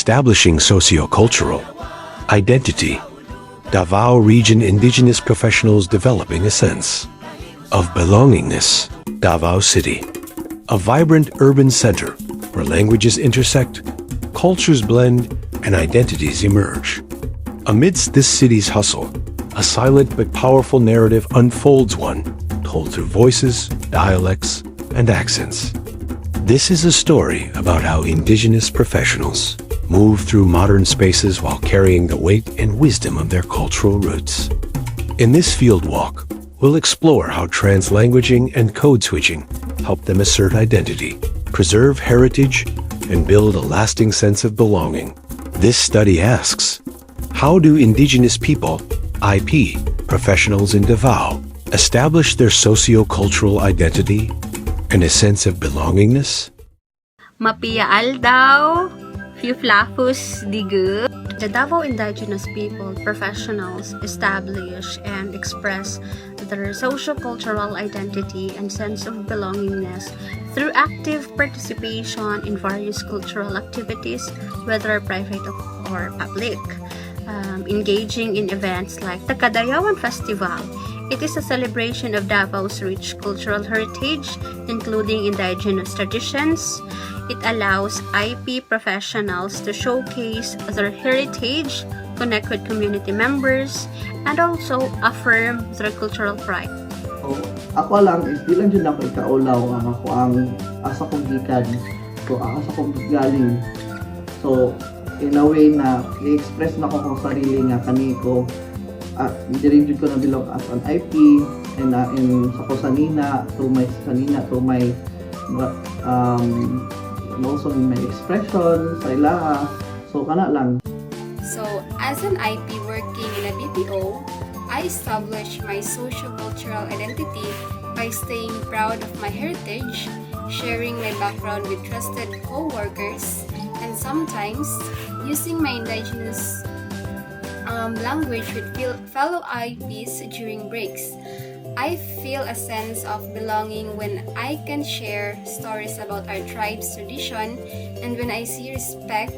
Establishing sociocultural identity. Davao region indigenous professionals developing a sense of belongingness. Davao City, a vibrant urban center where languages intersect, cultures blend, and identities emerge. Amidst this city's hustle, a silent but powerful narrative unfolds, one told through voices, dialects, and accents. This is a story about how indigenous professionals move through modern spaces while carrying the weight and wisdom of their cultural roots. In this field walk, we'll explore how translanguaging and code switching help them assert identity, preserve heritage, and build a lasting sense of belonging. This study asks, how do indigenous people, IP, professionals in Davao, establish their socio-cultural identity and a sense of belongingness? Mapiyaal daw, Fiflafus digu. The Davao indigenous people, professionals, establish and express their sociocultural identity and sense of belongingness through active participation in various cultural activities, whether private or public. Engaging in events like the Kadayawan Festival. It is a celebration of Davao's rich cultural heritage, including indigenous traditions. It allows IP professionals to showcase their heritage, connect with community members, and also affirm their cultural pride. So, ako lang, di lang dyan ako ikaulaw ang ako ang asa kong gikan. So, asa kong galing. So, in a way na i-express na ko kung sarili nga kaniko. Diri ko na belong as an IP and sa ko sanina, through my also in my expression, sa ilaha. So, kana lang. So, as an IP working in a BPO, I established my socio-cultural identity by staying proud of my heritage, sharing my background with trusted co-workers, and sometimes using my indigenous language with fellow IPs during breaks. I feel a sense of belonging when I can share stories about our tribe's tradition and when I see respect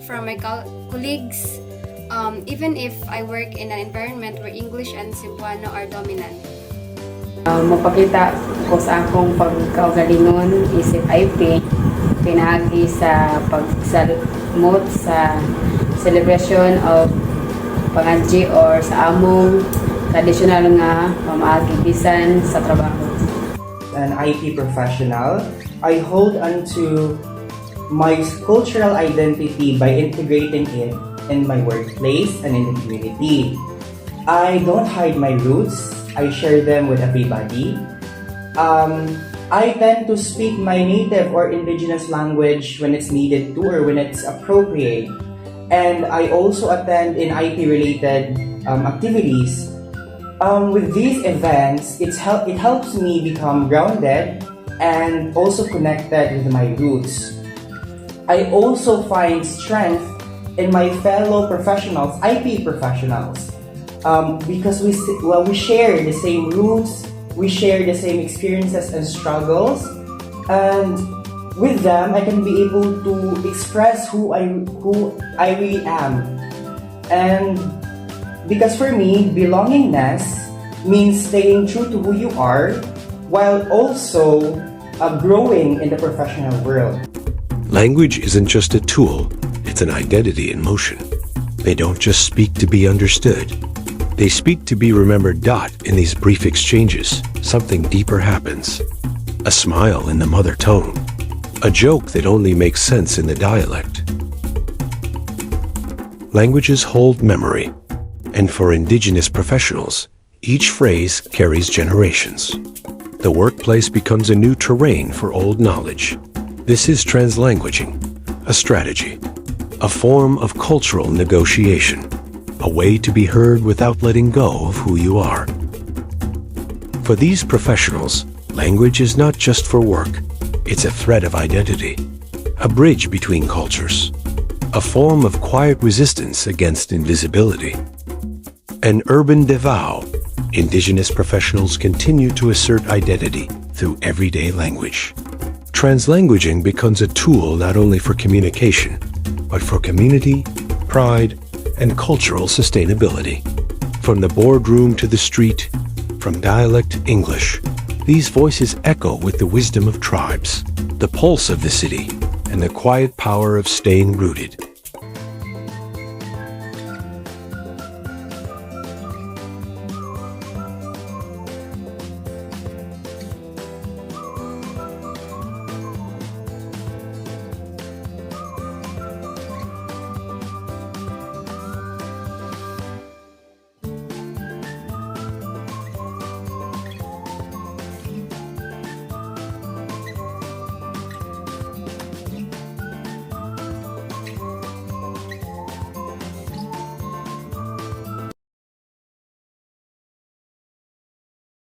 from my colleagues, even if I work in an environment where English and Cebuano are dominant. Mapakita ko sa akong pagkaugalingon isip IP pinagi sa pagsalmot sa celebration of pangadji or sa among traditional nga pamaagi bisan sa trabaho. An IT professional, I hold onto my cultural identity by integrating it in my workplace and in the community. I don't hide my roots. I share them with everybody. I tend to speak my native or indigenous language when it's needed to or when it's appropriate. And I also attend in IP-related activities. With these events, it helps me become grounded and also connected with my roots. I also find strength in my fellow professionals, IP professionals, because we share the same roots, we share the same experiences and struggles, and with them, I can be able to express who I really am. And because for me, belongingness means staying true to who you are while also growing in the professional world. Language isn't just a tool, it's an identity in motion. They don't just speak to be understood. They speak to be remembered. In these brief exchanges, something deeper happens. A smile in the mother tongue. A joke that only makes sense in the dialect. Languages hold memory, and for indigenous professionals, each phrase carries generations. The workplace becomes a new terrain for old knowledge. This is translanguaging, a strategy, a form of cultural negotiation, a way to be heard without letting go of who you are. For these professionals, language is not just for work. It's a thread of identity, a bridge between cultures, a form of quiet resistance against invisibility. In urban Davao, indigenous professionals continue to assert identity through everyday language. Translanguaging becomes a tool not only for communication, but for community, pride, and cultural sustainability. From the boardroom to the street, from dialect to English, these voices echo with the wisdom of tribes, the pulse of the city, and the quiet power of staying rooted.